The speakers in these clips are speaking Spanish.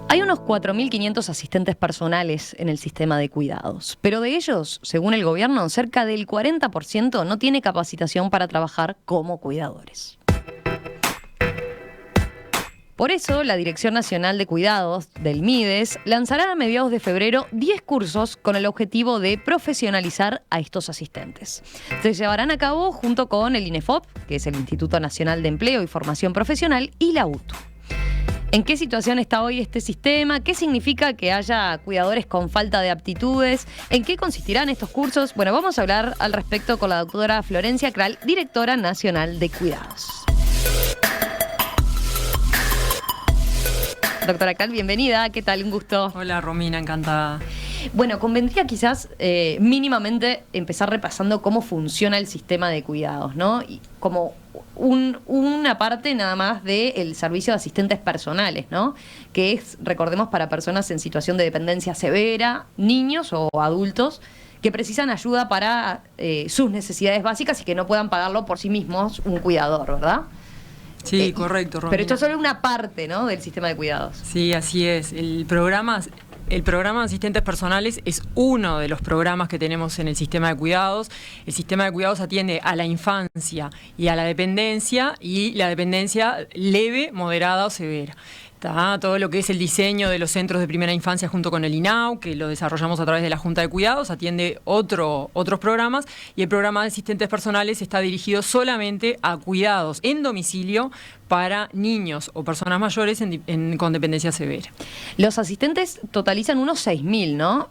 Hay unos 4.500 asistentes personales en el sistema de cuidados, pero de ellos, según el gobierno, cerca del 40% no tiene capacitación para trabajar como cuidadores. Por eso, la Dirección Nacional de Cuidados del MIDES lanzará a mediados de febrero 10 cursos con el objetivo de profesionalizar a estos asistentes. Se llevarán a cabo junto con el INEFOP, que es el Instituto Nacional de Empleo y Formación Profesional, y la UTU. ¿En qué situación está hoy este sistema? ¿Qué significa que haya cuidadores con falta de aptitudes? ¿En qué consistirán estos cursos? Bueno, vamos a hablar al respecto con la doctora Florencia Kral, directora nacional de cuidados. Doctora Kral, bienvenida. ¿Qué tal? Un gusto. Hola, Romina, encantada. Bueno, convendría quizás mínimamente empezar repasando cómo funciona el sistema de cuidados, ¿no? Y como una parte nada más del servicio de asistentes personales, ¿no? Que es, recordemos, para personas en situación de dependencia severa, niños o adultos que precisan ayuda para sus necesidades básicas y que no puedan pagarlo por sí mismos un cuidador, ¿verdad? Sí, correcto, Romina. Pero esto es solo una parte, ¿no?, del sistema de cuidados. Sí, así es. El programa de asistentes personales es uno de los programas que tenemos en el sistema de cuidados. El sistema de cuidados atiende a la infancia y a la dependencia, y la dependencia leve, moderada o severa. Todo lo que es el diseño de los centros de primera infancia junto con el INAU, que lo desarrollamos a través de la Junta de Cuidados, atiende otros programas, y el programa de asistentes personales está dirigido solamente a cuidados en domicilio para niños o personas mayores con dependencia severa. Los asistentes totalizan unos 6.000, ¿no?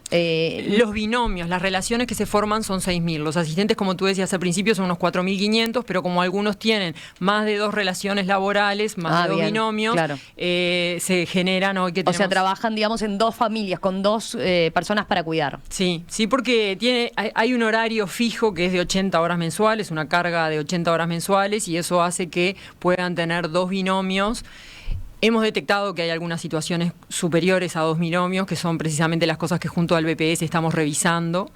Los binomios, las relaciones que se forman son 6.000. Los asistentes, como tú decías al principio, son unos 4.500, pero como algunos tienen más de 2 relaciones laborales, más de 2 bien, binomios, claro. Se generan hoy que tenemos... O sea, trabajan, digamos, en 2 familias, con 2 personas para cuidar. Sí, porque hay un horario fijo que es de 80 horas mensuales, una carga de 80 horas mensuales, y eso hace que puedan tener 2 binomios. Hemos detectado que hay algunas situaciones superiores a 2 binomios, que son precisamente las cosas que junto al BPS estamos revisando,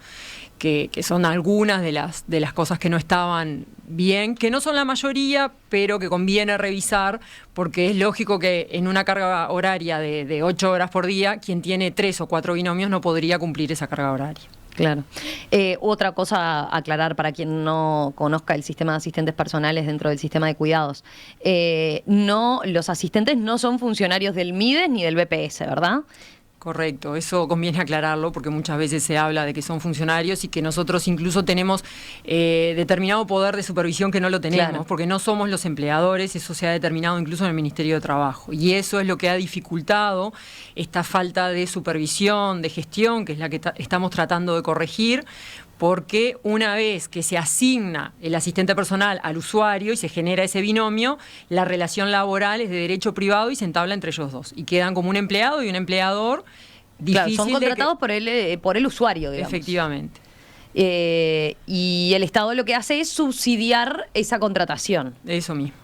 que son algunas de las cosas que no estaban bien, que no son la mayoría, pero que conviene revisar, porque es lógico que en una carga horaria de 8 horas por día, quien tiene 3 o 4 binomios no podría cumplir esa carga horaria. Claro. Otra cosa a aclarar para quien no conozca el sistema de asistentes personales dentro del sistema de cuidados. Los asistentes no son funcionarios del MIDES ni del BPS, ¿verdad? Correcto, eso conviene aclararlo porque muchas veces se habla de que son funcionarios y que nosotros incluso tenemos determinado poder de supervisión que no lo tenemos, claro, porque no somos los empleadores. Eso se ha determinado incluso en el Ministerio de Trabajo, y eso es lo que ha dificultado esta falta de supervisión, de gestión, que es la que estamos tratando de corregir, porque una vez que se asigna el asistente personal al usuario y se genera ese binomio, la relación laboral es de derecho privado y se entabla entre ellos dos. Y quedan como un empleado y un empleador. Claro, son contratados por el usuario, digamos. Efectivamente. Y el Estado lo que hace es subsidiar esa contratación. Eso mismo.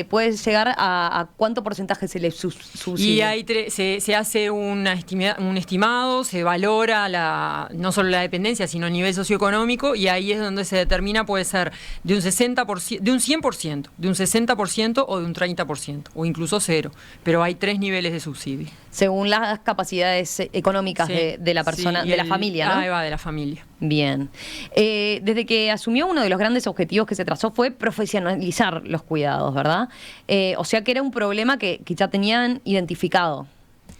Puede llegar a ¿cuánto porcentaje se le subsidia? Y se hace un estimado, se valora no solo la dependencia, sino el nivel socioeconómico, y ahí es donde se determina, puede ser de un 60%, de un 100%, de un 60% o de un 30%, o incluso 0. Pero hay 3 niveles de subsidio. Según las capacidades económicas, sí, de la persona, sí, de la familia, ¿no? Ahí va, de la familia. Bien. Desde que asumió, uno de los grandes objetivos que se trazó fue profesionalizar los cuidados, ¿verdad? O sea que era un problema que ya tenían identificado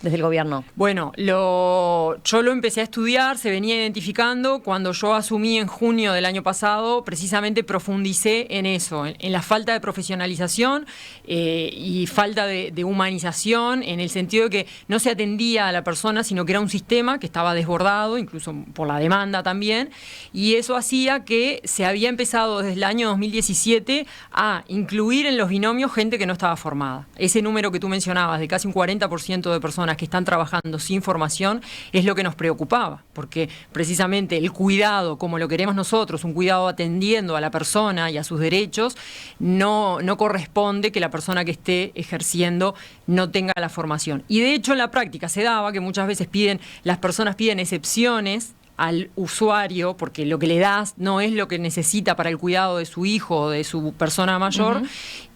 desde el gobierno. Bueno, yo lo empecé a estudiar, se venía identificando. Cuando yo asumí en junio del año pasado, precisamente profundicé en eso, en la falta de profesionalización y falta de humanización, en el sentido de que no se atendía a la persona, sino que era un sistema que estaba desbordado, incluso por la demanda también, y eso hacía que se había empezado desde el año 2017 a incluir en los binomios gente que no estaba formada. Ese número que tú mencionabas, de casi un 40% de personas que están trabajando sin formación, es lo que nos preocupaba, porque precisamente el cuidado, como lo queremos nosotros, un cuidado atendiendo a la persona y a sus derechos, no corresponde que la persona que esté ejerciendo no tenga la formación. Y de hecho en la práctica se daba que muchas veces las personas piden excepciones al usuario, porque lo que le das no es lo que necesita para el cuidado de su hijo o de su persona mayor,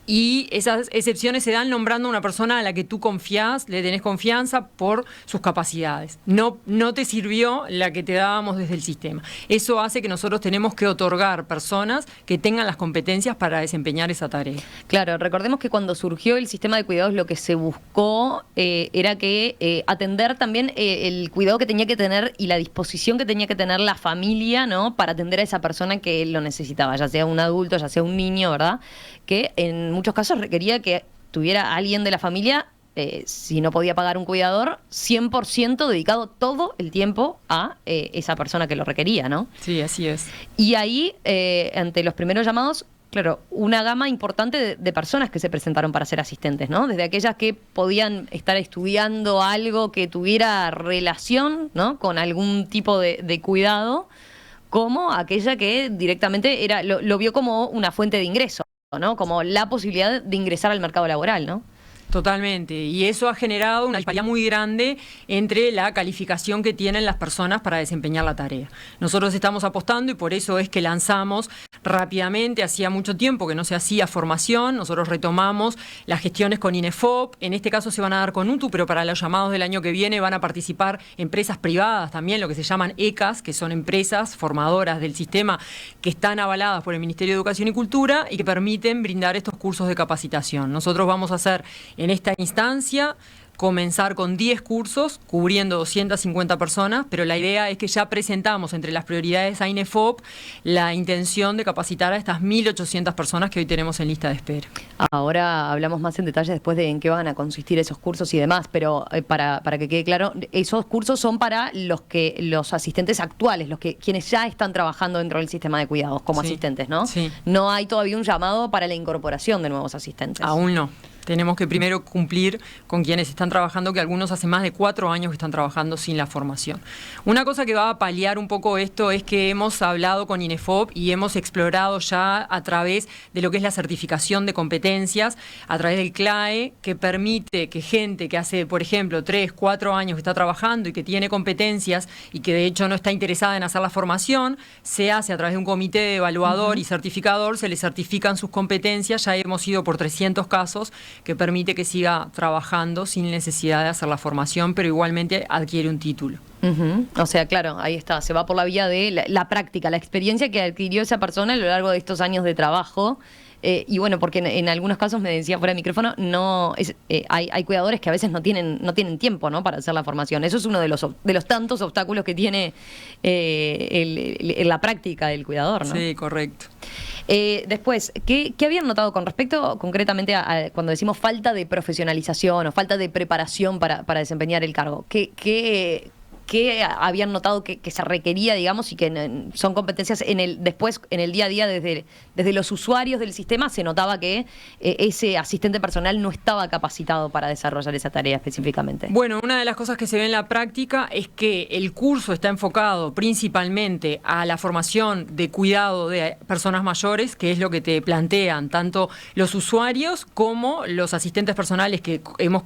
Y esas excepciones se dan nombrando a una persona a la que tú confías, le tenés confianza por sus capacidades. No te sirvió la que te dábamos desde el sistema. Eso hace que nosotros tenemos que otorgar personas que tengan las competencias para desempeñar esa tarea. Claro, recordemos que cuando surgió el sistema de cuidados lo que se buscó era que atender también el cuidado que tenía que tener y la disposición que tenía que tener la familia, ¿no? Para atender a esa persona que lo necesitaba, ya sea un adulto, ya sea un niño, ¿verdad? Que en muchos casos requería que tuviera alguien de la familia, si no podía pagar un cuidador, 100% dedicado todo el tiempo a esa persona que lo requería, ¿no? Sí, así es. Y ahí, ante los primeros llamados, claro, una gama importante de personas que se presentaron para ser asistentes, ¿no? Desde aquellas que podían estar estudiando algo que tuviera relación, ¿no? Con algún tipo de cuidado, como aquella que directamente lo vio como una fuente de ingreso, ¿no? Como la posibilidad de ingresar al mercado laboral, ¿no? Totalmente, y eso ha generado una disparidad muy grande entre la calificación que tienen las personas para desempeñar la tarea. Nosotros estamos apostando y por eso es que lanzamos rápidamente, hacía mucho tiempo que no se hacía formación, nosotros retomamos las gestiones con INEFOP, en este caso se van a dar con UTU, pero para los llamados del año que viene van a participar empresas privadas también, lo que se llaman ECAS, que son empresas formadoras del sistema que están avaladas por el Ministerio de Educación y Cultura y que permiten brindar estos cursos de capacitación. Nosotros vamos a hacer en esta instancia comenzar con 10 cursos, cubriendo 250 personas, pero la idea es que ya presentamos entre las prioridades a INEFOP la intención de capacitar a estas 1.800 personas que hoy tenemos en lista de espera. Ahora hablamos más en detalle después de en qué van a consistir esos cursos y demás, pero para que quede claro, esos cursos son para los asistentes actuales, quienes ya están trabajando dentro del sistema de cuidados como asistentes, ¿no? Sí. No hay todavía un llamado para la incorporación de nuevos asistentes. Aún no. Tenemos que primero cumplir con quienes están trabajando, que algunos hace más de 4 años que están trabajando sin la formación. Una cosa que va a paliar un poco esto es que hemos hablado con INEFOP y hemos explorado ya a través de lo que es la certificación de competencias, a través del CLAE, que permite que gente que hace, por ejemplo, 3, 4 años que está trabajando y que tiene competencias y que de hecho no está interesada en hacer la formación, se hace a través de un comité evaluador y certificador, se le certifican sus competencias. Ya hemos ido por 300 casos que permite que siga trabajando sin necesidad de hacer la formación, pero igualmente adquiere un título. O sea, claro, ahí está, se va por la vía de la práctica, la experiencia que adquirió esa persona a lo largo de estos años de trabajo. Y bueno, porque en algunos casos, me decía fuera de micrófono, hay cuidadores que a veces no tienen tiempo, ¿no? Para hacer la formación. Eso es uno de los tantos obstáculos que tiene la práctica del cuidador, ¿no? Sí, correcto. Después, ¿qué habían notado con respecto concretamente a cuando decimos falta de profesionalización o falta de preparación para desempeñar el cargo? ¿Qué habían notado que se requería, digamos, y que son competencias después en el día a día desde los usuarios del sistema? Se notaba que ese asistente personal no estaba capacitado para desarrollar esa tarea específicamente. Bueno, una de las cosas que se ve en la práctica es que el curso está enfocado principalmente a la formación de cuidado de personas mayores, que es lo que te plantean tanto los usuarios como los asistentes personales que hemos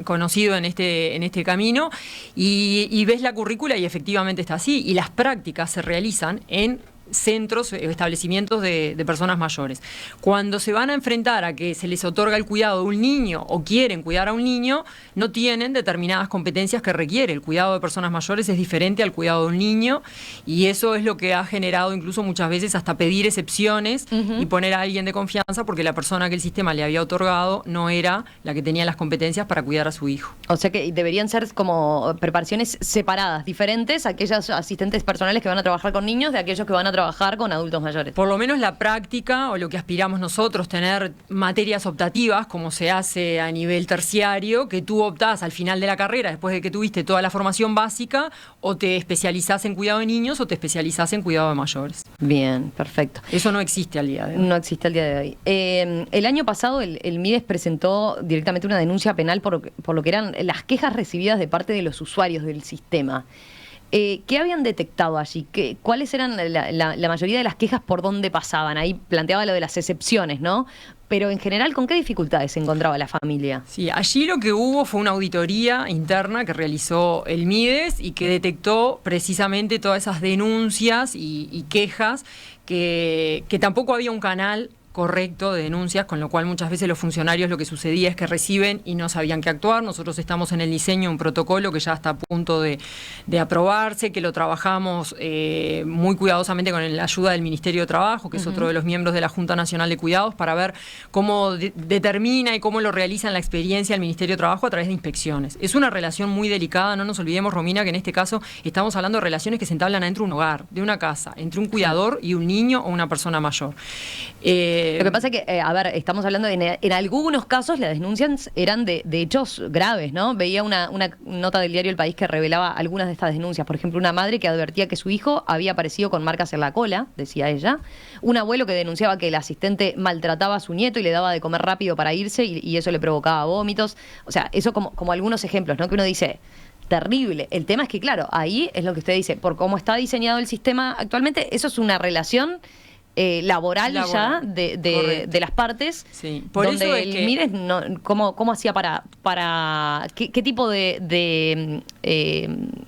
conocido en este camino, y ves la currícula y efectivamente está así, y las prácticas se realizan en centros, establecimientos de personas mayores. Cuando se van a enfrentar a que se les otorga el cuidado de un niño o quieren cuidar a un niño, no tienen determinadas competencias que requiere. El cuidado de personas mayores es diferente al cuidado de un niño, y eso es lo que ha generado incluso muchas veces hasta pedir excepciones y poner a alguien de confianza porque la persona que el sistema le había otorgado no era la que tenía las competencias para cuidar a su hijo. O sea que deberían ser como preparaciones separadas, diferentes, aquellos asistentes personales que van a trabajar con niños de aquellos que van a trabajar con adultos mayores. Por lo menos la práctica, o lo que aspiramos nosotros, tener materias optativas, como se hace a nivel terciario, que tú optás al final de la carrera, después de que tuviste toda la formación básica, o te especializás en cuidado de niños o te especializás en cuidado de mayores. Bien, perfecto. Eso no existe al día de hoy. No existe al día de hoy. El año pasado el MIDES presentó directamente una denuncia penal por lo que eran las quejas recibidas de parte de los usuarios del sistema. ¿Qué habían detectado allí? ¿Cuáles eran la mayoría de las quejas, por dónde pasaban? Ahí planteaba lo de las excepciones, ¿no? Pero en general, ¿con qué dificultades se encontraba la familia? Sí, allí lo que hubo fue una auditoría interna que realizó el MIDES y que detectó precisamente todas esas denuncias y quejas, que tampoco había un canal correcto de denuncias, con lo cual muchas veces los funcionarios lo que sucedía es que reciben y no sabían qué actuar. Nosotros estamos en el diseño de un protocolo que ya está a punto de aprobarse, que lo trabajamos muy cuidadosamente con la ayuda del Ministerio de Trabajo, que es otro de los miembros de la Junta Nacional de Cuidados, para ver cómo determina y cómo lo realiza en la experiencia el Ministerio de Trabajo a través de inspecciones. Es una relación muy delicada, no nos olvidemos, Romina, que en este caso estamos hablando de relaciones que se entablan dentro de un hogar, de una casa, entre un cuidador y un niño o una persona mayor. Lo que pasa es que, a ver, estamos hablando de, en algunos casos las denuncias eran de hechos graves, ¿no? Veía una nota del diario El País que revelaba algunas de estas denuncias. Por ejemplo, una madre que advertía que su hijo había aparecido con marcas en la cola, decía ella. Un abuelo que denunciaba que el asistente maltrataba a su nieto y le daba de comer rápido para irse y eso le provocaba vómitos. O sea, eso como algunos ejemplos, ¿no? Que uno dice, terrible. El tema es que, claro, ahí es lo que usted dice, por cómo está diseñado el sistema actualmente, eso es una relación laboral ya de las partes, sí. Por donde eso es el que MIDES ¿cómo hacía para qué tipo de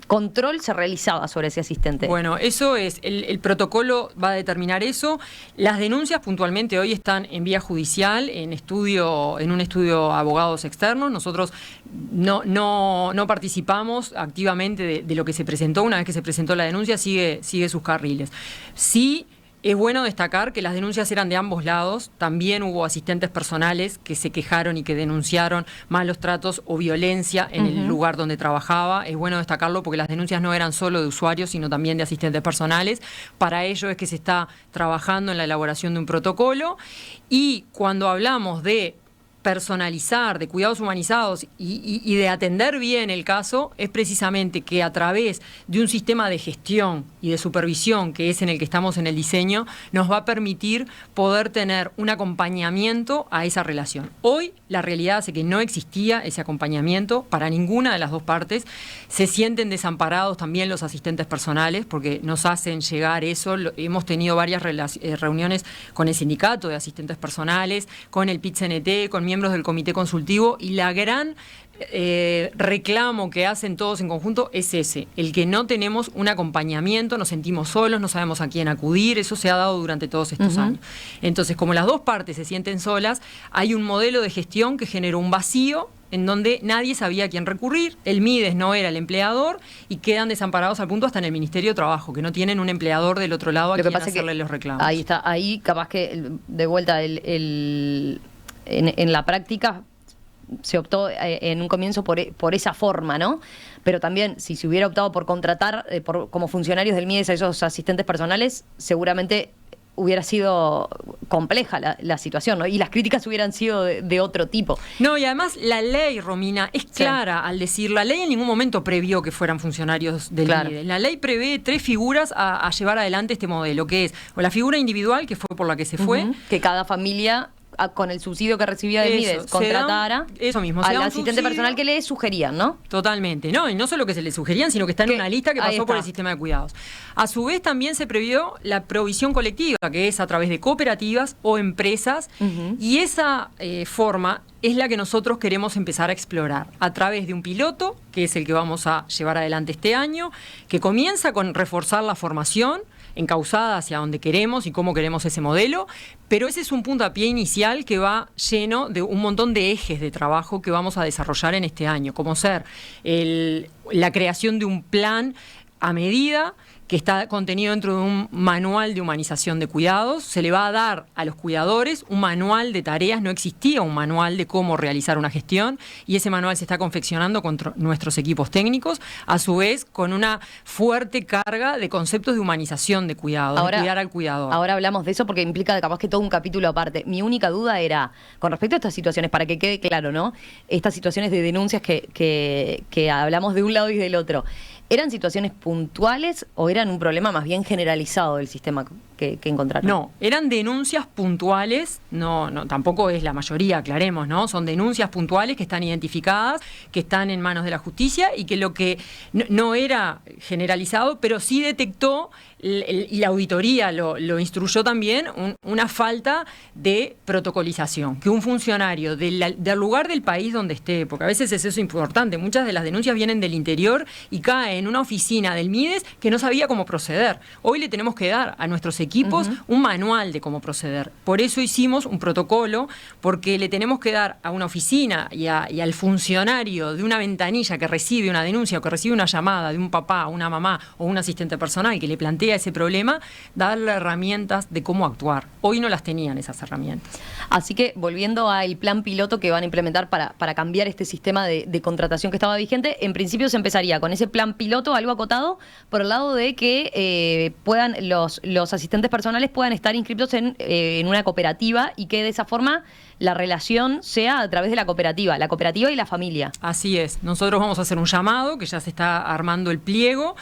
control se realizaba sobre ese asistente? Bueno, eso es, el protocolo va a determinar eso. Las denuncias puntualmente hoy están en vía judicial, en un estudio abogados externos. Nosotros no participamos activamente de lo que se presentó. Una vez que se presentó la denuncia, sigue sus carriles. Sí. Es bueno destacar que las denuncias eran de ambos lados. También hubo asistentes personales que se quejaron y que denunciaron malos tratos o violencia en el lugar donde trabajaba. Es bueno destacarlo porque las denuncias no eran solo de usuarios, sino también de asistentes personales. Para ello es que se está trabajando en la elaboración de un protocolo. Y cuando hablamos de personalizar, de cuidados humanizados y de atender bien el caso, es precisamente que a través de un sistema de gestión y de supervisión, que es en el que estamos en el diseño, nos va a permitir poder tener un acompañamiento a esa relación. Hoy la realidad es que no existía ese acompañamiento para ninguna de las dos partes. Se sienten desamparados también los asistentes personales porque nos hacen llegar eso. Hemos tenido varias reuniones con el sindicato de asistentes personales, con el PIT-CNT, con miembros del comité consultivo, y la gran reclamo que hacen todos en conjunto es ese, el que no tenemos un acompañamiento, nos sentimos solos, no sabemos a quién acudir. Eso se ha dado durante todos estos años. Entonces, como las dos partes se sienten solas, hay un modelo de gestión que generó un vacío en donde nadie sabía a quién recurrir. El MIDES no era el empleador y quedan desamparados al punto hasta en el Ministerio de Trabajo, que no tienen un empleador del otro lado a quien hacerle los reclamos. Ahí está, ahí capaz que de vuelta en la práctica se optó en un comienzo por esa forma, ¿no? Pero también, si se hubiera optado por contratar como funcionarios del MIDES a esos asistentes personales, seguramente hubiera sido compleja la situación, ¿no? Y las críticas hubieran sido de otro tipo. No, y además la ley, Romina, es clara al decir, la ley en ningún momento previó que fueran funcionarios del MIDES. La ley prevé 3 figuras a llevar adelante este modelo, que es o la figura individual, que fue por la que se fue. Que cada familia, con el subsidio que recibía del MIDES, contratara al asistente personal que le sugerían, ¿no? Totalmente, ¿no? Y no solo que se le sugerían, sino que está en una lista que pasó por el sistema de cuidados. A su vez también se previó la provisión colectiva, que es a través de cooperativas o empresas, y esa forma es la que nosotros queremos empezar a explorar a través de un piloto, que es el que vamos a llevar adelante este año, que comienza con reforzar la formación encauzada hacia donde queremos y cómo queremos ese modelo, pero ese es un puntapié inicial que va lleno de un montón de ejes de trabajo que vamos a desarrollar en este año, como ser la creación de un plan a medida que está contenido dentro de un manual de humanización de cuidados. Se le va a dar a los cuidadores un manual de tareas. No existía un manual de cómo realizar una gestión y ese manual se está confeccionando con nuestros equipos técnicos, a su vez con una fuerte carga de conceptos de humanización de cuidados, de cuidar al cuidador. Ahora hablamos de eso porque implica capaz que todo un capítulo aparte. Mi única duda era, con respecto a estas situaciones, para que quede claro, ¿no? Estas situaciones de denuncias que hablamos de un lado y del otro, ¿eran situaciones puntuales o eran un problema más bien generalizado del sistema que encontraron? No, eran denuncias puntuales, no, tampoco es la mayoría, aclaremos, ¿no? Son denuncias puntuales que están identificadas, que están en manos de la justicia y que lo que no era generalizado, pero sí detectó, y la auditoría lo instruyó también, una falta de protocolización, que un funcionario del lugar del país donde esté, porque a veces es eso importante, muchas de las denuncias vienen del interior y caen en una oficina del MIDES que no sabía cómo proceder. Hoy le tenemos que dar a nuestros equipos equipos, un manual de cómo proceder. Por eso hicimos un protocolo, porque le tenemos que dar a una oficina y al funcionario de una ventanilla que recibe una denuncia o que recibe una llamada de un papá, una mamá o un asistente personal que le plantea ese problema, darle herramientas de cómo actuar. Hoy no las tenían esas herramientas. Así que, volviendo al plan piloto que van a implementar para cambiar este sistema de contratación que estaba vigente, en principio se empezaría con ese plan piloto, algo acotado, por el lado de que puedan los asistentes personales puedan estar inscritos en una cooperativa y que de esa forma la relación sea a través de la cooperativa y la familia. Así es. Nosotros vamos a hacer un llamado, que ya se está armando el pliego,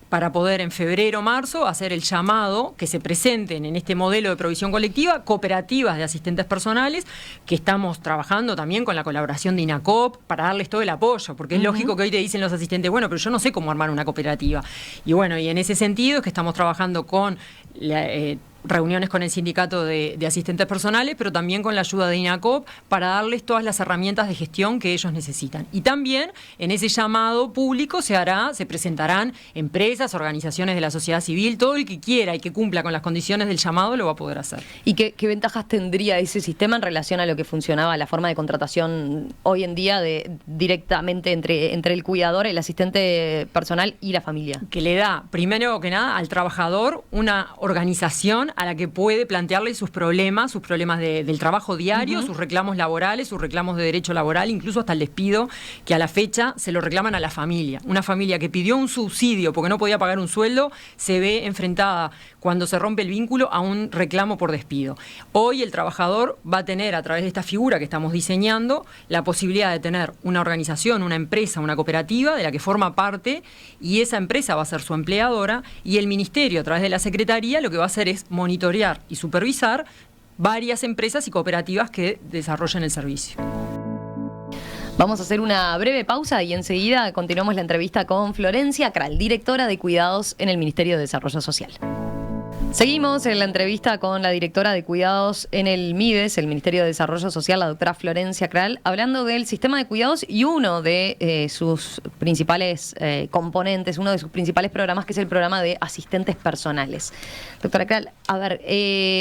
para poder en febrero o marzo hacer el llamado que se presenten en este modelo de provisión colectiva cooperativas de asistentes personales, que estamos trabajando también con la colaboración de INACOP para darles todo el apoyo, porque es lógico que hoy te dicen los asistentes, bueno, pero yo no sé cómo armar una cooperativa. Y bueno, y en ese sentido es que estamos trabajando con reuniones con el sindicato de asistentes personales, pero también con la ayuda de INACOP para darles todas las herramientas de gestión que ellos necesitan. Y también en ese llamado público se presentarán empresas, organizaciones de la sociedad civil, todo el que quiera y que cumpla con las condiciones del llamado lo va a poder hacer. ¿Y qué ventajas tendría ese sistema en relación a lo que funcionaba la forma de contratación hoy en día directamente entre el cuidador, el asistente personal y la familia? Que le da, primero que nada, al trabajador una organización a la que puede plantearle sus problemas del trabajo diario, sus reclamos laborales, sus reclamos de derecho laboral, incluso hasta el despido, que a la fecha se lo reclaman a la familia. Una familia que pidió un subsidio porque no podía pagar un sueldo, se ve enfrentada, cuando se rompe el vínculo, a un reclamo por despido. Hoy el trabajador va a tener, a través de esta figura que estamos diseñando, la posibilidad de tener una organización, una empresa, una cooperativa de la que forma parte, y esa empresa va a ser su empleadora, y el ministerio, a través de la Secretaría, lo que va a hacer es monitorear y supervisar varias empresas y cooperativas que desarrollen el servicio. Vamos a hacer una breve pausa y enseguida continuamos la entrevista con Florencia Kral, directora de Cuidados en el Ministerio de Desarrollo Social. Seguimos en la entrevista con la directora de Cuidados en el MIDES, el Ministerio de Desarrollo Social, la doctora Florencia Kral, hablando del sistema de cuidados y uno de sus principales componentes, uno de sus principales programas, que es el programa de asistentes personales. Doctora Kral, a ver,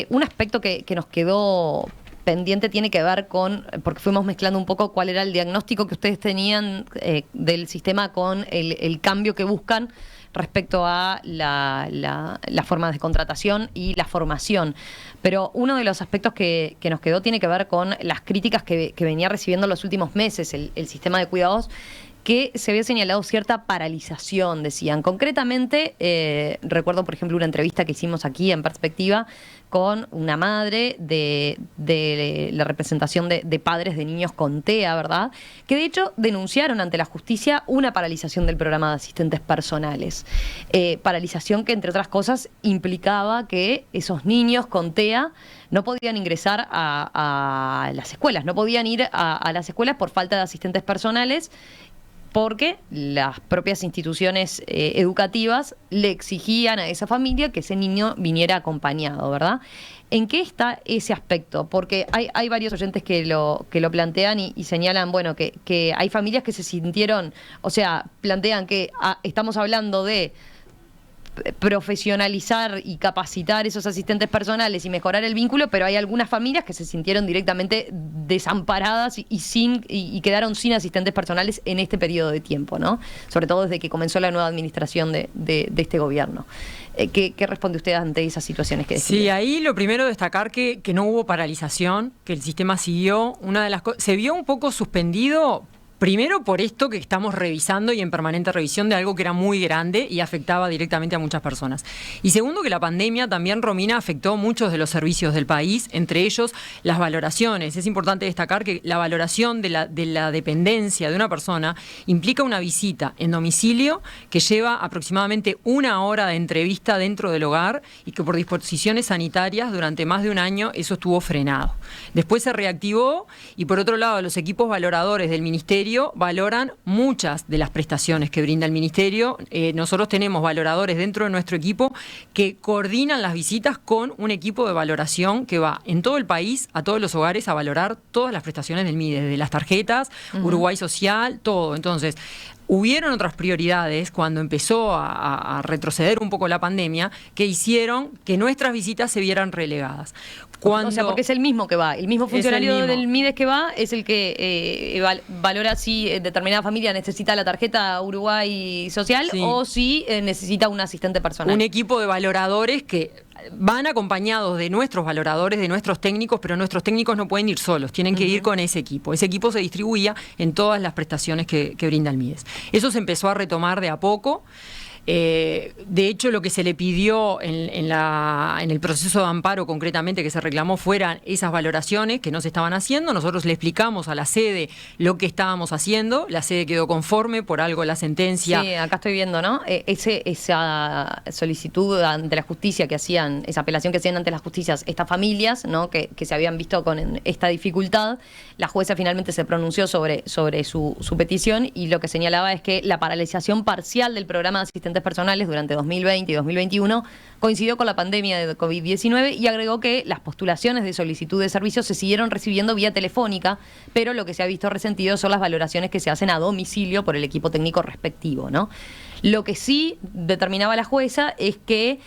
un aspecto que nos quedó pendiente tiene que ver con, porque fuimos mezclando un poco cuál era el diagnóstico que ustedes tenían del sistema con el cambio que buscan respecto a la forma de contratación y la formación. Pero uno de los aspectos que nos quedó tiene que ver con las críticas que venía recibiendo en los últimos meses el sistema de cuidados, que se había señalado cierta paralización, decían. Concretamente, recuerdo, por ejemplo, una entrevista que hicimos aquí en Perspectiva con una madre de la representación de padres de niños con TEA, ¿verdad? Que de hecho denunciaron ante la justicia una paralización del programa de asistentes personales. Paralización que, entre otras cosas, implicaba que esos niños con TEA no podían ingresar a las escuelas, no podían ir a las escuelas por falta de asistentes personales, porque las propias instituciones educativas le exigían a esa familia que ese niño viniera acompañado, ¿verdad? ¿En qué está ese aspecto? Porque hay varios oyentes que lo plantean y señalan, bueno, que hay familias que se sintieron, o sea, plantean que estamos hablando de profesionalizar y capacitar esos asistentes personales y mejorar el vínculo, pero hay algunas familias que se sintieron directamente desamparadas y quedaron sin asistentes personales en este periodo de tiempo, ¿no? Sobre todo desde que comenzó la nueva administración de este gobierno. ¿Qué responde usted ante esas situaciones que decía? Sí, ahí lo primero destacar que no hubo paralización, que el sistema siguió. Se vio un poco suspendido. Primero por esto que estamos revisando y en permanente revisión de algo que era muy grande y afectaba directamente a muchas personas. Y segundo, que la pandemia también, Romina, afectó muchos de los servicios del país, entre ellos las valoraciones. Es importante destacar que la valoración de la dependencia de una persona implica una visita en domicilio que lleva aproximadamente 1 hora de entrevista dentro del hogar y que por disposiciones sanitarias durante más de un año eso estuvo frenado. Después se reactivó y por otro lado los equipos valoradores del Ministerio Ministerio valoran muchas de las prestaciones que brinda el Ministerio. Nosotros tenemos valoradores dentro de nuestro equipo que coordinan las visitas con un equipo de valoración que va en todo el país, a todos los hogares, a valorar todas las prestaciones del MIDES, desde las tarjetas, Uruguay Social, todo. Entonces, hubieron otras prioridades cuando empezó a retroceder un poco la pandemia que hicieron que nuestras visitas se vieran relegadas. O sea, porque es el mismo que va, el mismo funcionario del MIDES que va es el que valora si determinada familia necesita la tarjeta Uruguay Social o si necesita un asistente personal. Un equipo de valoradores que van acompañados de nuestros valoradores, de nuestros técnicos, pero nuestros técnicos no pueden ir solos, tienen que ir con ese equipo. Ese equipo se distribuía en todas las prestaciones que brinda el MIDES. Eso se empezó a retomar de a poco. De hecho, lo que se le pidió en el proceso de amparo concretamente que se reclamó fueran esas valoraciones que no se estaban haciendo. Nosotros le explicamos a la sede lo que estábamos haciendo, la sede quedó conforme, por algo la sentencia. Sí, acá estoy viendo, ¿no? Esa solicitud ante la justicia que hacían, esa apelación que hacían ante las justicias estas familias, ¿no? Que se habían visto con esta dificultad, la jueza finalmente se pronunció sobre su petición y lo que señalaba es que la paralización parcial del programa de asistentes personales durante 2020 y 2021 coincidió con la pandemia de COVID-19 y agregó que las postulaciones de solicitud de servicios se siguieron recibiendo vía telefónica, pero lo que se ha visto resentido son las valoraciones que se hacen a domicilio por el equipo técnico respectivo, ¿no? Lo que sí determinaba la jueza es que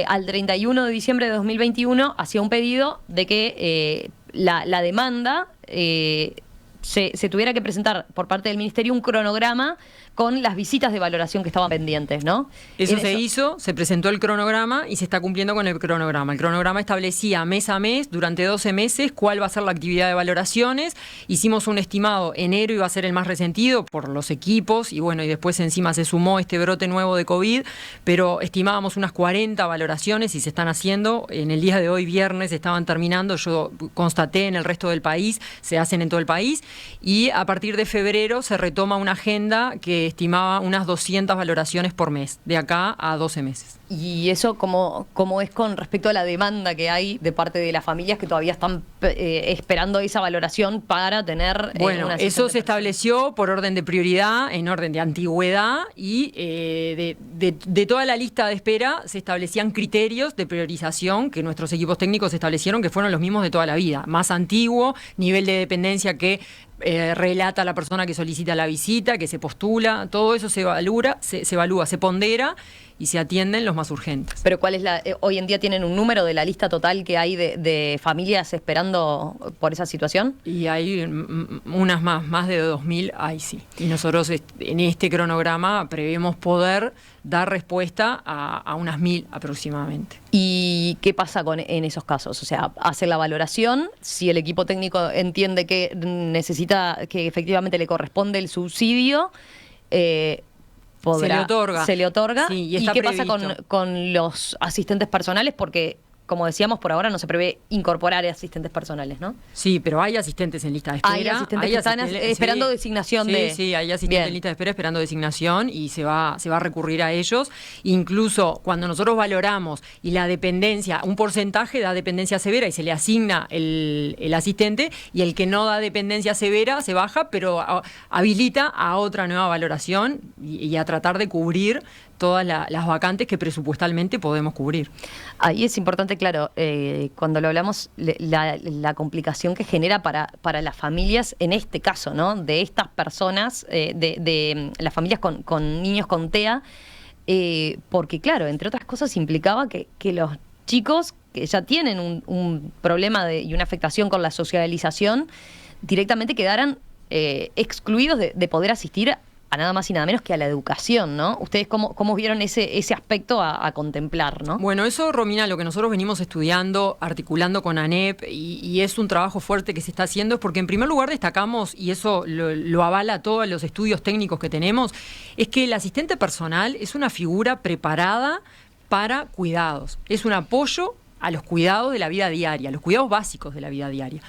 al 31 de diciembre de 2021 hacía un pedido de que la demanda se tuviera que presentar por parte del Ministerio un cronograma con las visitas de valoración que estaban pendientes, ¿no? Eso se hizo, se presentó el cronograma y se está cumpliendo con el cronograma. El cronograma establecía mes a mes, durante 12 meses, cuál va a ser la actividad de valoraciones. Hicimos un estimado, enero iba a ser el más resentido por los equipos y bueno, y después encima se sumó este brote nuevo de COVID, pero estimábamos unas 40 valoraciones y se están haciendo. En el día de hoy, viernes, estaban terminando. Yo constaté en el resto del país, se hacen en todo el país y a partir de febrero se retoma una agenda que estimaba unas 200 valoraciones por mes, de acá a 12 meses. ¿Y eso cómo es con respecto a la demanda que hay de parte de las familias que todavía están esperando esa valoración para tener bueno, eso se estableció por orden de prioridad, en orden de antigüedad y de toda la lista de espera se establecían criterios de priorización que nuestros equipos técnicos establecieron que fueron los mismos de toda la vida. Más antiguo, nivel de dependencia que relata la persona que solicita la visita, que se postula, todo eso se evalúa, se pondera y se atienden los más urgentes. Pero ¿cuál es hoy en día tienen un número de la lista total que hay de familias esperando por esa situación? Y hay unas más de 2.000, hay sí. Y nosotros en este cronograma prevemos poder dar respuesta a unas 1.000 aproximadamente. ¿Y qué pasa en esos casos? O sea, hacer la valoración, si el equipo técnico entiende que necesita, que efectivamente le corresponde el subsidio, se le otorga. Sí, ¿Y qué pasa con los asistentes personales? Porque, como decíamos, por ahora no se prevé incorporar asistentes personales, ¿no? Sí, pero hay asistentes en lista de espera. Hay asistentes que están esperando designación de... Sí, hay asistentes en lista de espera esperando designación y se va a recurrir a ellos. Incluso cuando nosotros valoramos y la dependencia, un porcentaje da dependencia severa y se le asigna el asistente y el que no da dependencia severa se baja, pero habilita a otra nueva valoración y a tratar de cubrir todas las vacantes que presupuestalmente podemos cubrir. Ahí es importante, claro, cuando lo hablamos, la complicación que genera para las familias, en este caso, ¿no? De estas personas, de las familias con niños con TEA, porque, claro, entre otras cosas implicaba que los chicos que ya tienen un problema y una afectación con la socialización, directamente quedaran excluidos de poder asistir a nada más y nada menos que a la educación, ¿no? ¿Ustedes cómo vieron ese aspecto a contemplar, ¿no? Bueno, eso, Romina, lo que nosotros venimos estudiando, articulando con ANEP, y es un trabajo fuerte que se está haciendo, es porque en primer lugar destacamos, y eso lo avala todos los estudios técnicos que tenemos, es que el asistente personal es una figura preparada para cuidados, es un apoyo a los cuidados de la vida diaria, a los cuidados básicos de la vida diaria.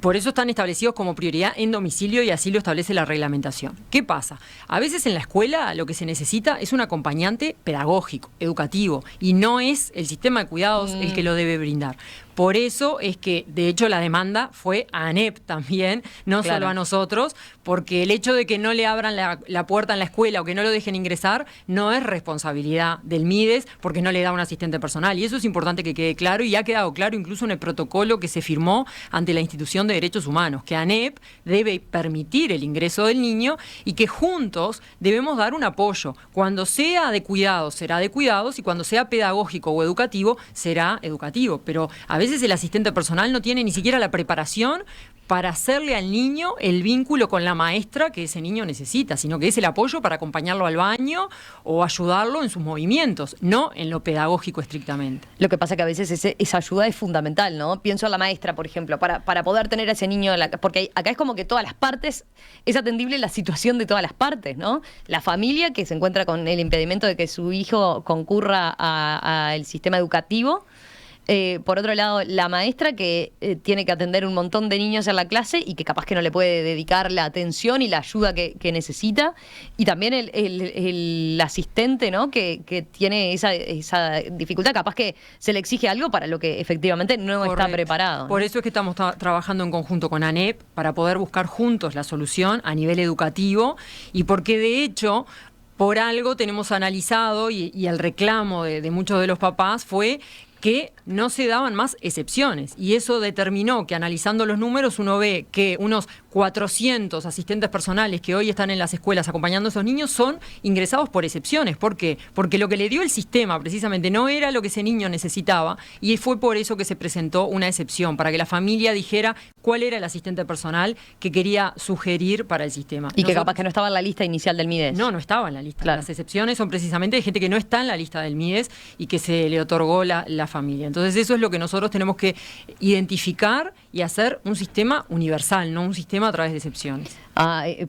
Por eso están establecidos como prioridad en domicilio y así lo establece la reglamentación. ¿Qué pasa? A veces en la escuela lo que se necesita es un acompañante pedagógico, educativo, y no es el sistema de cuidados el que lo debe brindar. Por eso es que, de hecho, la demanda fue a ANEP también, no solo a nosotros, porque el hecho de que no le abran la puerta en la escuela o que no lo dejen ingresar no es responsabilidad del MIDES, porque no le da un asistente personal. Y eso es importante que quede claro, y ha quedado claro incluso en el protocolo que se firmó ante la Institución de Derechos Humanos, que ANEP debe permitir el ingreso del niño y que juntos debemos dar un apoyo. Cuando sea de cuidados, será de cuidados, y cuando sea pedagógico o educativo, será educativo. Pero a veces el asistente personal no tiene ni siquiera la preparación para hacerle al niño el vínculo con la maestra que ese niño necesita, sino que es el apoyo para acompañarlo al baño o ayudarlo en sus movimientos, no en lo pedagógico estrictamente. Lo que pasa que a veces esa ayuda es fundamental, ¿no? Pienso en la maestra, por ejemplo, para poder tener a ese niño, porque acá es como que todas las partes, es atendible la situación de todas las partes, ¿no? La familia que se encuentra con el impedimento de que su hijo concurra al sistema educativo. Por otro lado, la maestra que tiene que atender un montón de niños en la clase y que capaz que no le puede dedicar la atención y la ayuda que necesita. Y también el asistente, ¿no? que tiene esa dificultad. Capaz que se le exige algo para lo que efectivamente no está preparado, ¿no? Por eso es que estamos trabajando en conjunto con ANEP para poder buscar juntos la solución a nivel educativo, y porque de hecho, por algo tenemos analizado, y el reclamo de muchos de los papás fue que no se daban más excepciones, y eso determinó que, analizando los números, uno ve que unos 400 asistentes personales que hoy están en las escuelas acompañando a esos niños son ingresados por excepciones. ¿Por qué? Porque lo que le dio el sistema precisamente no era lo que ese niño necesitaba, y fue por eso que se presentó una excepción, para que la familia dijera cuál era el asistente personal que quería sugerir para el sistema. Y que capaz que no estaba en la lista inicial del MIDES. No estaba en la lista. Claro. Las excepciones son precisamente de gente que no está en la lista del MIDES y que se le otorgó la familia. Entonces eso es lo que nosotros tenemos que identificar y hacer un sistema universal, no un sistema a través de excepciones.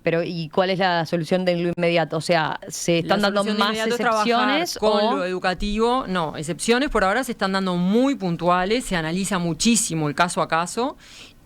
Pero ¿y cuál es la solución de lo inmediato? O sea, ¿se están dando más excepciones? Con lo educativo, no, excepciones por ahora se están dando muy puntuales, se analiza muchísimo el caso a caso,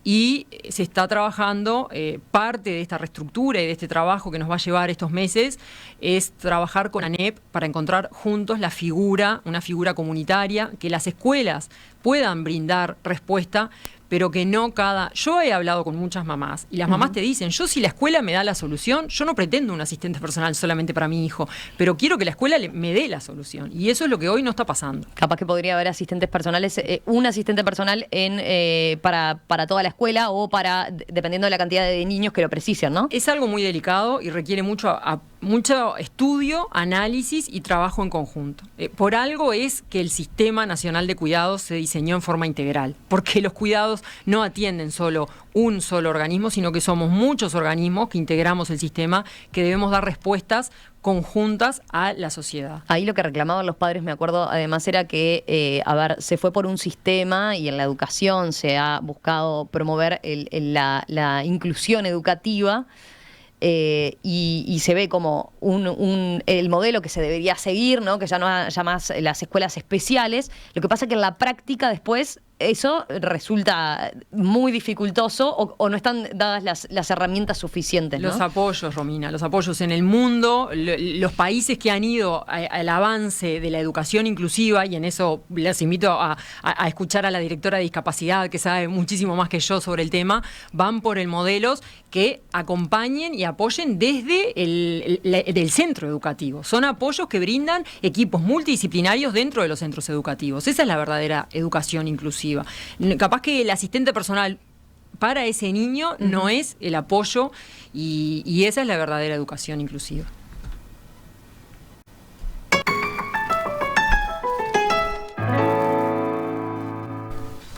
y se está trabajando, parte de esta reestructura y de este trabajo que nos va a llevar estos meses, es trabajar con ANEP para encontrar juntos una figura comunitaria, que las escuelas puedan brindar respuesta, pero que no cada... Yo he hablado con muchas mamás, y las mamás te dicen, yo, si la escuela me da la solución, yo no pretendo un asistente personal solamente para mi hijo, pero quiero que la escuela me dé la solución, y eso es lo que hoy no está pasando. Capaz que podría haber asistentes personales, un asistente personal para toda la escuela, o dependiendo de la cantidad de niños que lo precisen, ¿no? Es algo muy delicado y requiere mucho estudio, análisis y trabajo en conjunto. Por algo es que el Sistema Nacional de Cuidados se diseñó en forma integral, porque los cuidados no atienden solo un solo organismo, sino que somos muchos organismos que integramos el sistema, que debemos dar respuestas conjuntas a la sociedad. Ahí lo que reclamaban los padres, me acuerdo, además era que, se fue por un sistema, y en la educación se ha buscado promover la inclusión educativa, y se ve como el modelo que se debería seguir, ¿no? Que ya no haya más las escuelas especiales. Lo que pasa es que en la práctica después eso resulta muy dificultoso, o no están dadas las herramientas suficientes, ¿no? Los apoyos, Romina, los apoyos en el mundo, los países que han ido al avance de la educación inclusiva, y en eso les invito a escuchar a la directora de discapacidad, que sabe muchísimo más que yo sobre el tema, van por el modelos que acompañen y apoyen desde del centro educativo. Son apoyos que brindan equipos multidisciplinarios dentro de los centros educativos. Esa es la verdadera educación inclusiva. Capaz que el asistente personal para ese niño no es el apoyo, y esa es la verdadera educación inclusiva.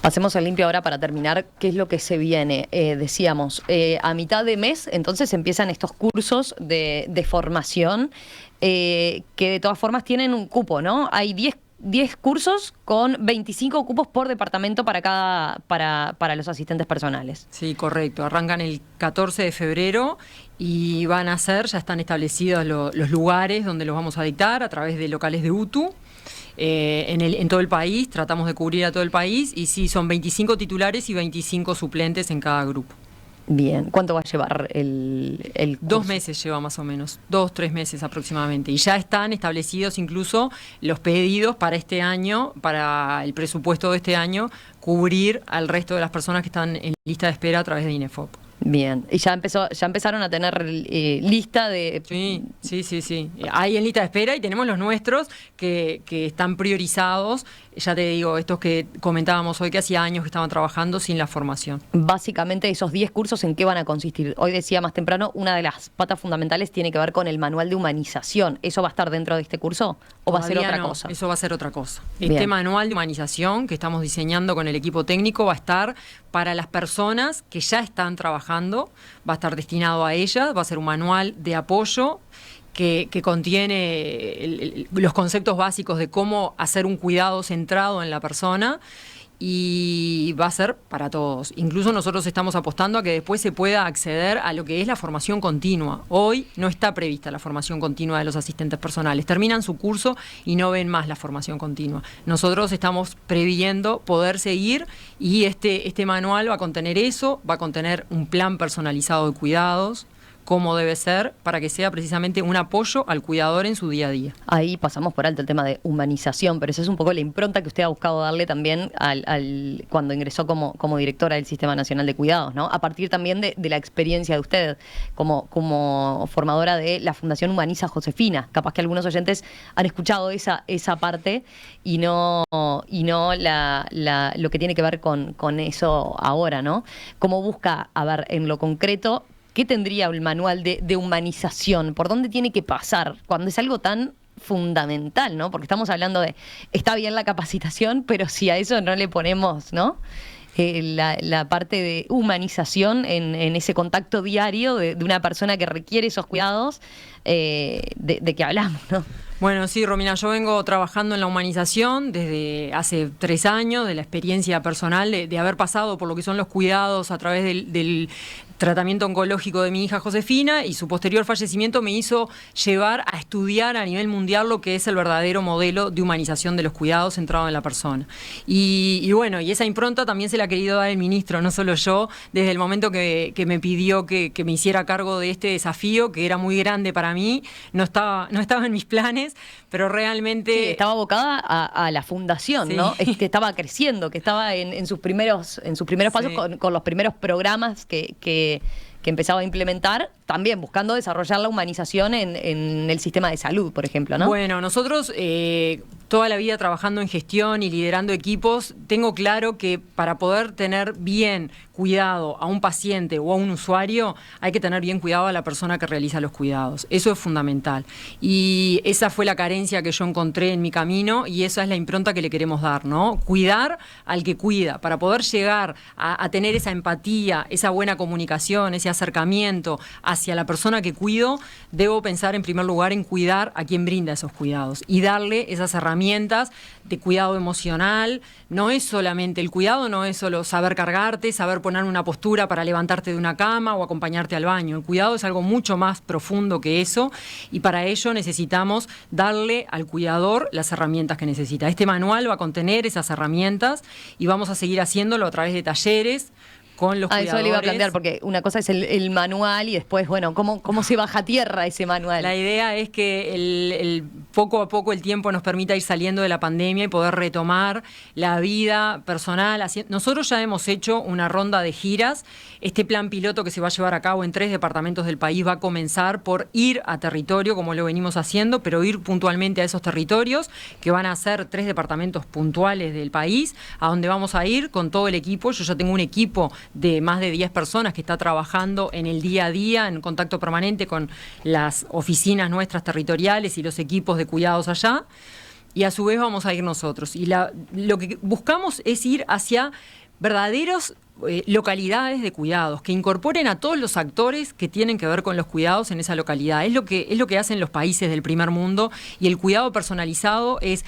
Pasemos al limpio ahora para terminar. ¿Qué es lo que se viene? Decíamos, a mitad de mes entonces empiezan estos cursos de formación, que de todas formas tienen un cupo, ¿no? Hay 10 cursos con 25 cupos por departamento para los asistentes personales. Sí, correcto. Arrancan el 14 de febrero y ya están establecidos los lugares donde los vamos a dictar a través de locales de UTU. En todo el país, tratamos de cubrir a todo el país, y sí, son 25 titulares y 25 suplentes en cada grupo. Bien, ¿cuánto va a llevar el curso? 2 meses lleva más o menos, 2, 3 meses aproximadamente. Y ya están establecidos incluso los pedidos para este año, para el presupuesto de este año, cubrir al resto de las personas que están en lista de espera a través de INEFOP. Bien, y ya empezaron a tener lista de... Sí. Hay en lista de espera y tenemos los nuestros que están priorizados. Ya te digo, estos que comentábamos hoy, que hacía años que estaban trabajando sin la formación. Básicamente, esos 10 cursos, ¿en qué van a consistir? Hoy decía más temprano, una de las patas fundamentales tiene que ver con el manual de humanización. ¿Eso va a estar dentro de este curso o va a ser otra cosa? Eso va a ser otra cosa. Bien. Este manual de humanización que estamos diseñando con el equipo técnico va a estar para las personas que ya están trabajando, va a estar destinado a ellas, va a ser un manual de apoyo que contiene los conceptos básicos de cómo hacer un cuidado centrado en la persona, y va a ser para todos. Incluso nosotros estamos apostando a que después se pueda acceder a lo que es la formación continua. Hoy no está prevista la formación continua de los asistentes personales. Terminan su curso y no ven más la formación continua. Nosotros estamos previendo poder seguir, y este manual va a contener eso, va a contener un plan personalizado de cuidados, cómo debe ser, para que sea precisamente un apoyo al cuidador en su día a día. Ahí pasamos por alto el tema de humanización, pero esa es un poco la impronta que usted ha buscado darle también cuando ingresó como directora del Sistema Nacional de Cuidados, ¿no? A partir también de la experiencia de usted como formadora de la Fundación Humaniza Josefina. Capaz que algunos oyentes han escuchado esa parte y no lo que tiene que ver con eso ahora, ¿no? ¿Cómo busca, a ver, en lo concreto, qué tendría el manual de humanización? ¿Por dónde tiene que pasar cuando es algo tan fundamental, ¿no? Porque estamos hablando de, está bien la capacitación, pero si a eso no le ponemos, ¿no? La parte de humanización en ese contacto diario de una persona que requiere esos cuidados, de que hablamos, ¿no? Bueno, sí, Romina, yo vengo trabajando en la humanización desde hace 3 años, de la experiencia personal de haber pasado por lo que son los cuidados a través del tratamiento oncológico de mi hija Josefina, y su posterior fallecimiento me hizo llevar a estudiar a nivel mundial lo que es el verdadero modelo de humanización de los cuidados centrado en la persona. Y bueno, y esa impronta también se la ha querido dar el ministro, no solo yo, desde el momento que me pidió que me hiciera cargo de este desafío, que era muy grande para mí, no estaba en mis planes, pero realmente... Sí, estaba abocada a la fundación, sí, ¿no? Es que estaba creciendo, que estaba en sus primeros pasos, sí, con los primeros programas que empezaba a implementar, también buscando desarrollar la humanización en el sistema de salud, por ejemplo, ¿no? Bueno, nosotros toda la vida trabajando en gestión y liderando equipos, tengo claro que para poder tener bien cuidado a un paciente o a un usuario, hay que tener bien cuidado a la persona que realiza los cuidados. Eso es fundamental. Y esa fue la carencia que yo encontré en mi camino, y esa es la impronta que le queremos dar, ¿no? Cuidar al que cuida, para poder llegar a tener esa empatía, esa buena comunicación, ese acercamiento hacia la persona que cuido, debo pensar en primer lugar en cuidar a quien brinda esos cuidados y darle esas herramientas de cuidado emocional. No es solamente el cuidado, no es solo saber cargarte, saber poner una postura para levantarte de una cama o acompañarte al baño. El cuidado es algo mucho más profundo que eso, y para ello necesitamos darle al cuidador las herramientas que necesita. Este manual va a contener esas herramientas y vamos a seguir haciéndolo a través de talleres con los cuidadores. Eso le iba a plantear, porque una cosa es el manual y después, bueno, ¿cómo se baja a tierra ese manual? La idea es que poco a poco el tiempo nos permita ir saliendo de la pandemia y poder retomar la vida personal. Nosotros ya hemos hecho una ronda de giras. Este plan piloto que se va a llevar a cabo en 3 departamentos del país va a comenzar por ir a territorio, como lo venimos haciendo, pero ir puntualmente a esos territorios, que van a ser 3 departamentos puntuales del país, a donde vamos a ir con todo el equipo. Yo ya tengo un equipo de más de 10 personas que está trabajando en el día a día, en contacto permanente con las oficinas nuestras territoriales y los equipos de cuidados allá, y a su vez vamos a ir nosotros. Y lo que buscamos es ir hacia verdaderos localidades de cuidados, que incorporen a todos los actores que tienen que ver con los cuidados en esa localidad. Es lo que hacen los países del primer mundo, y el cuidado personalizado es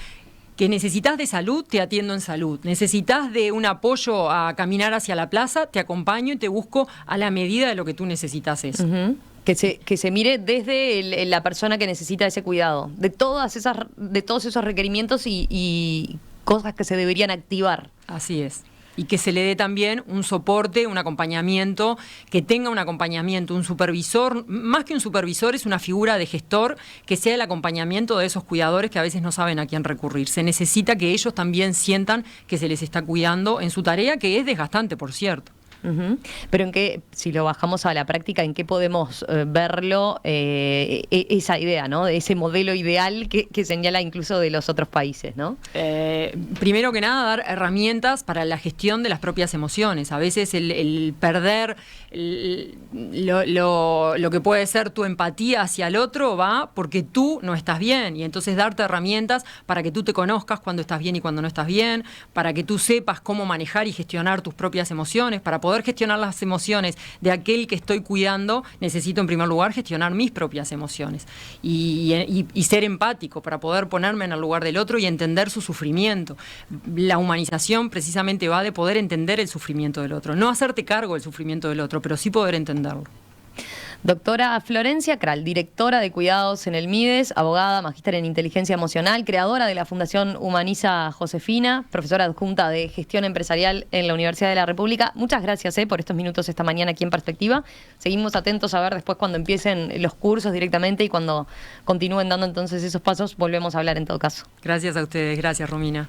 que necesitas de salud, te atiendo en salud. Necesitas de un apoyo a caminar hacia la plaza, te acompaño y te busco a la medida de lo que tú necesitas eso. Uh-huh. Que se mire desde la persona que necesita ese cuidado, de todos esos requerimientos y cosas que se deberían activar. Así es. y que se le dé también un soporte, un acompañamiento, que tenga un acompañamiento, un supervisor, más que un supervisor, es una figura de gestor que sea el acompañamiento de esos cuidadores que a veces no saben a quién recurrir. Se necesita que ellos también sientan que se les está cuidando en su tarea, que es desgastante, por cierto. Pero en qué, si lo bajamos a la práctica, ¿en qué podemos verlo esa idea, ¿no? De ese modelo ideal que señala incluso de los otros países, ¿no? Primero que nada, dar herramientas para la gestión de las propias emociones. A veces el perder lo que puede ser tu empatía hacia el otro va porque tú no estás bien, y entonces darte herramientas para que tú te conozcas cuando estás bien y cuando no estás bien, para que tú sepas cómo manejar y gestionar tus propias emociones. Para poder gestionar las emociones de aquel que estoy cuidando, necesito en primer lugar gestionar mis propias emociones y ser empático para poder ponerme en el lugar del otro y entender su sufrimiento. La humanización precisamente va de poder entender el sufrimiento del otro, no hacerte cargo del sufrimiento del otro, pero sí poder entenderlo. Doctora Florencia Kral, directora de cuidados en el MIDES, abogada, magíster en inteligencia emocional, creadora de la Fundación Humaniza Josefina, profesora adjunta de gestión empresarial en la Universidad de la República. Muchas gracias por estos minutos esta mañana aquí en Perspectiva. Seguimos atentos a ver después cuando empiecen los cursos directamente y cuando continúen dando entonces esos pasos, volvemos a hablar en todo caso. Gracias a ustedes, gracias Romina.